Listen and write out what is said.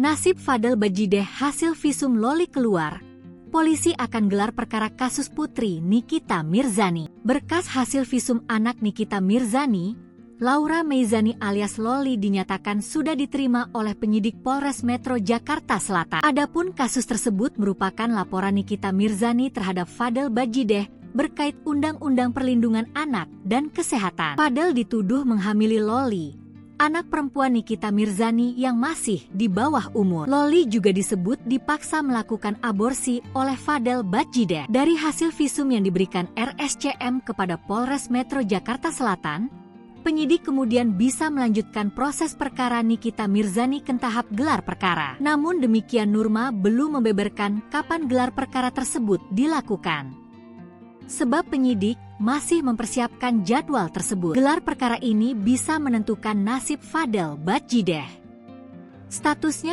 Nasib Fadel Bajideh hasil visum Loli keluar. Polisi akan gelar perkara kasus putri Nikita Mirzani. Berkas hasil visum anak Nikita Mirzani, Laura Meizani alias Loli dinyatakan sudah diterima oleh penyidik Polres Metro Jakarta Selatan. Adapun kasus tersebut merupakan laporan Nikita Mirzani terhadap Fadel Bajideh berkait Undang-Undang Perlindungan Anak dan Kesehatan. Fadel dituduh menghamili Loli, anak perempuan Nikita Mirzani yang masih di bawah umur. Loli juga disebut dipaksa melakukan aborsi oleh Fadel Bajideh. Dari hasil visum yang diberikan RSCM kepada Polres Metro Jakarta Selatan, penyidik kemudian bisa melanjutkan proses perkara Nikita Mirzani ke tahap gelar perkara. Namun demikian, Nurma belum membeberkan kapan gelar perkara tersebut dilakukan, sebab penyidik masih mempersiapkan jadwal tersebut. Gelar perkara ini bisa menentukan nasib Fadel Bajideh. Statusnya